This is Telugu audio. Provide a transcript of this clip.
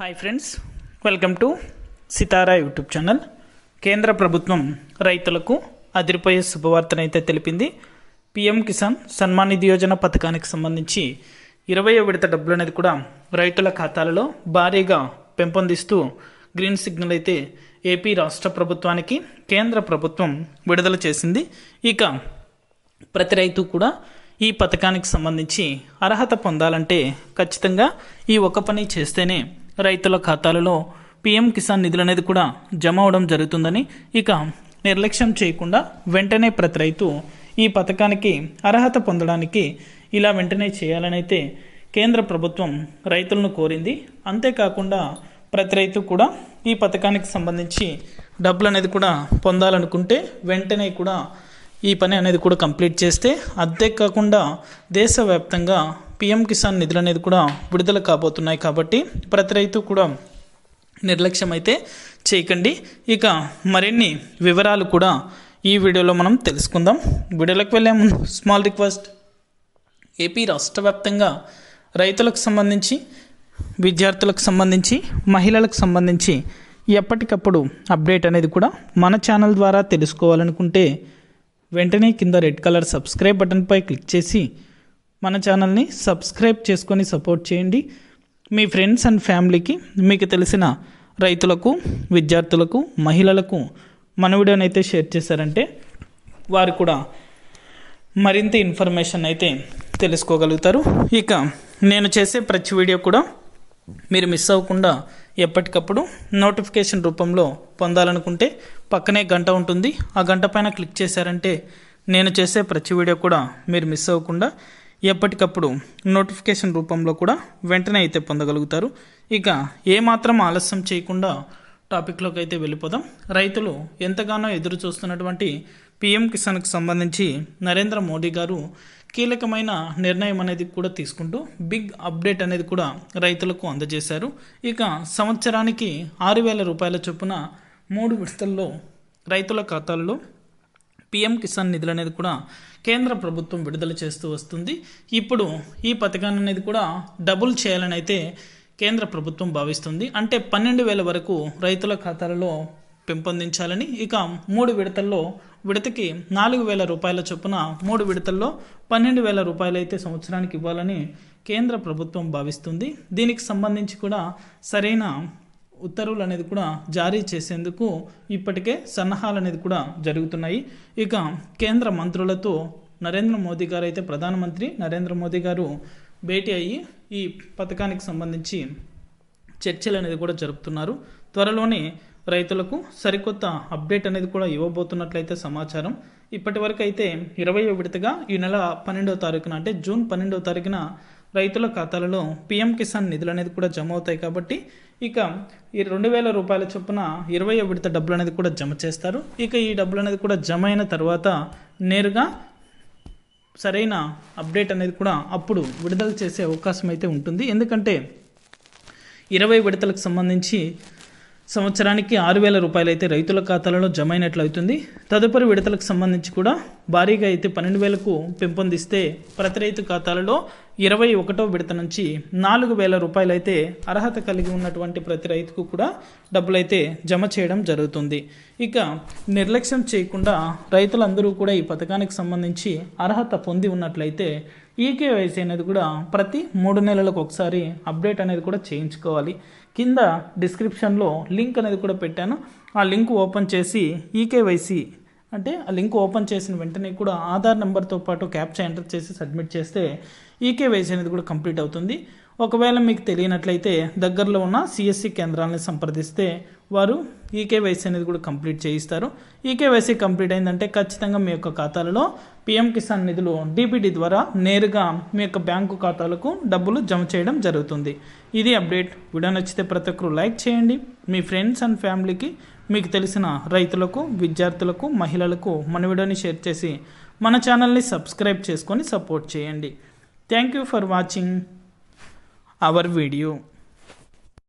Hi friends, welcome to Sitara YouTube channel. కేంద్ర ప్రభుత్వం రైతులకు అదిరిపోయే శుభవార్తనైతే తెలిపింది. పిఎం కిసాన్ సన్మాన్ నిధి యోజన పథకానికి సంబంధించి 20వ విడత డబ్బులు అనేది కూడా రైతుల ఖాతాలలో భారీగా పెంపొందిస్తూ గ్రీన్ సిగ్నల్ అయితే ఏపీ రాష్ట్ర ప్రభుత్వానికి కేంద్ర ప్రభుత్వం విడుదల చేసింది. ఇక ప్రతి రైతు కూడా ఈ పథకానికి సంబంధించి అర్హత పొందాలంటే ఖచ్చితంగా ఈ ఒక పని చేస్తేనే రైతుల ఖాతాలలో పిఎం కిసాన్ నిధులు అనేది కూడా జమ అవడం జరుగుతుందని, ఇక నిర్లక్ష్యం చేయకుండా వెంటనే ప్రతి రైతు ఈ పథకానికి అర్హత పొందడానికి ఇలా వెంటనే చేయాలని అయితే కేంద్ర ప్రభుత్వం రైతులను కోరింది. అంతేకాకుండా ప్రతి రైతు కూడా ఈ పథకానికి సంబంధించి డబ్బులు అనేది కూడా పొందాలనుకుంటే వెంటనే కూడా ఈ పని అనేది కూడా కంప్లీట్ చేస్తే, అంతేకాకుండా దేశవ్యాప్తంగా పిఎం కిసాన్ నిధులు అనేది కూడా విడుదల కాబోతున్నాయి. కాబట్టి ప్రతి రైతు కూడా నిర్లక్ష్యం అయితే చేయకండి. ఇక మరిన్ని వివరాలు కూడా ఈ వీడియోలో మనం తెలుసుకుందాం. వీడియోలోకి వెళ్ళే ముందు స్మాల్ రిక్వెస్ట్, ఏపీ రాష్ట్ర వ్యాప్తంగా రైతులకు సంబంధించి, విద్యార్థులకు సంబంధించి, మహిళలకు సంబంధించి ఎప్పటికప్పుడు అప్డేట్ అనేది కూడా మన ఛానల్ ద్వారా తెలుసుకోవాలనుకుంటే వెంటనే కింద రెడ్ కలర్ సబ్స్క్రైబ్ బటన్పై క్లిక్ చేసి మన ఛానల్ని సబ్స్క్రైబ్ చేసుకొని సపోర్ట్ చేయండి. మీ ఫ్రెండ్స్ అండ్ ఫ్యామిలీకి, మీకు తెలిసిన రైతులకు, విద్యార్థులకు, మహిళలకు మన వీడియోని అయితే షేర్ చేశారంటే వారు కూడా మరింత ఇన్ఫర్మేషన్ అయితే తెలుసుకోగలుగుతారు. ఇక నేను చేసే ప్రతి వీడియో కూడా మీరు మిస్ అవ్వకుండా ఎప్పటికప్పుడు నోటిఫికేషన్ రూపంలో పొందాలనుకుంటే పక్కనే గంట ఉంటుంది. ఆ గంట పైన క్లిక్ చేశారంటే నేను చేసే ప్రతి వీడియో కూడా మీరు మిస్ అవ్వకుండా ఎప్పటికప్పుడు నోటిఫికేషన్ రూపంలో కూడా వెంటనే అయితే పొందగలుగుతారు. ఇక ఏమాత్రం ఆలస్యం చేయకుండా టాపిక్లోకి అయితే వెళ్ళిపోదాం. రైతులు ఎంతగానో ఎదురు చూస్తున్నటువంటి పిఎం కిసాన్కి సంబంధించి నరేంద్ర మోడీ గారు కీలకమైన నిర్ణయం అనేది కూడా తీసుకుంటూ బిగ్ అప్డేట్ అనేది కూడా రైతులకు అందజేశారు. ఇక సంవత్సరానికి 6,000 రూపాయల చొప్పున 3 విడతల్లో రైతుల ఖాతాల్లో పిఎం కిసాన్ నిధులు అనేది కూడా కేంద్ర ప్రభుత్వం విడుదల చేస్తూ వస్తుంది. ఇప్పుడు ఈ పథకాన్ని అనేది కూడా డబుల్ చేయాలని అయితే కేంద్ర ప్రభుత్వం భావిస్తుంది. అంటే 12,000 వరకు రైతుల ఖాతాలలో పెంపొందించాలని, ఇక 3 విడతల్లో విడతకి 4,000 రూపాయల చొప్పున 3 విడతల్లో 12,000 రూపాయలు అయితే సంవత్సరానికి ఇవ్వాలని కేంద్ర ప్రభుత్వం భావిస్తుంది. దీనికి సంబంధించి కూడా సరైన ఉత్తర్వులు అనేది కూడా జారీ చేసేందుకు ఇప్పటికే సన్నాహాలు అనేది కూడా జరుగుతున్నాయి. ఇక కేంద్ర మంత్రులతో నరేంద్ర మోదీ గారు అయితే, ప్రధానమంత్రి నరేంద్ర మోదీ గారు భేటీ అయ్యి ఈ పథకానికి సంబంధించి చర్చలు అనేది కూడా జరుపుతున్నారు. త్వరలోనే రైతులకు సరికొత్త అప్డేట్ అనేది కూడా ఇవ్వబోతున్నట్లయితే సమాచారం. ఇప్పటి వరకు అయితే 20వ విడతగా ఈ నెల 12వ తారీఖున, అంటే జూన్ 12వ తారీఖున రైతుల ఖాతాలలో పిఎం కిసాన్ నిధులు అనేది కూడా జమ అవుతాయి. కాబట్టి ఇక ఈ 2,000 రూపాయల చొప్పున 20వ విడత డబ్బులు అనేది కూడా జమ చేస్తారు. ఇక ఈ డబ్బులు అనేది కూడా జమ అయిన తర్వాత నేరుగా సరైన అప్డేట్ అనేది కూడా అప్పుడు విడుదల చేసే అవకాశం అయితే ఉంటుంది. ఎందుకంటే 20 విడతలకు సంబంధించి సంవత్సరానికి 6,000 రూపాయలు అయితే రైతుల ఖాతాలలో జమ అయినట్లు అవుతుంది. తదుపరి విడతలకు సంబంధించి కూడా భారీగా అయితే 12,000కు పెంపొందిస్తే ప్రతి రైతు ఖాతాలలో 21వ విడత నుంచి 4,000 రూపాయలు అయితే అర్హత కలిగి ఉన్నటువంటి ప్రతి రైతుకు కూడా డబ్బులు అయితే జమ చేయడం జరుగుతుంది. ఇక నిర్లక్ష్యం చేయకుండా రైతులందరూ కూడా ఈ పథకానికి సంబంధించి అర్హత పొంది ఉన్నట్లయితే ఈకేవైసీ అనేది కూడా ప్రతి 3 నెలలకు ఒకసారి అప్డేట్ అనేది కూడా చేయించుకోవాలి. కింద డిస్క్రిప్షన్లో లింక్ అనేది కూడా పెట్టాను. ఆ లింక్ ఓపెన్ చేసి ఈకేవైసీ అంటే ఆ లింక్ ఓపెన్ చేసిన వెంటనే కూడా ఆధార్ నెంబర్తో పాటు క్యాప్చా ఎంటర్ చేసి సబ్మిట్ చేస్తే ఈకేవైసీ అనేది కూడా కంప్లీట్ అవుతుంది. ఒకవేళ మీకు తెలియనట్లయితే దగ్గరలో ఉన్న సిఎస్సి కేంద్రాలను సంప్రదిస్తే వారు ఈకేవైసీ అనేది కూడా కంప్లీట్ చేయిస్తారు. ఈకేవైసీ కంప్లీట్ అయిందంటే ఖచ్చితంగా మీ యొక్క ఖాతాలలో పిఎం కిసాన్ నిధులు డీబీటీ ద్వారా నేరుగా మీ యొక్క బ్యాంకు ఖాతాలకు డబ్బులు జమ చేయడం జరుగుతుంది. ఇది అప్డేట్. వీడియో నచ్చితే ప్రతి ఒక్కరు లైక్ చేయండి. మీ ఫ్రెండ్స్ అండ్ ఫ్యామిలీకి, మీకు తెలిసిన రైతులకు, విద్యార్థులకు, మహిళలకు మన వీడియోని షేర్ చేసి మన ఛానల్ని సబ్స్క్రైబ్ చేసుకొని సపోర్ట్ చేయండి. Thank you for watching our video.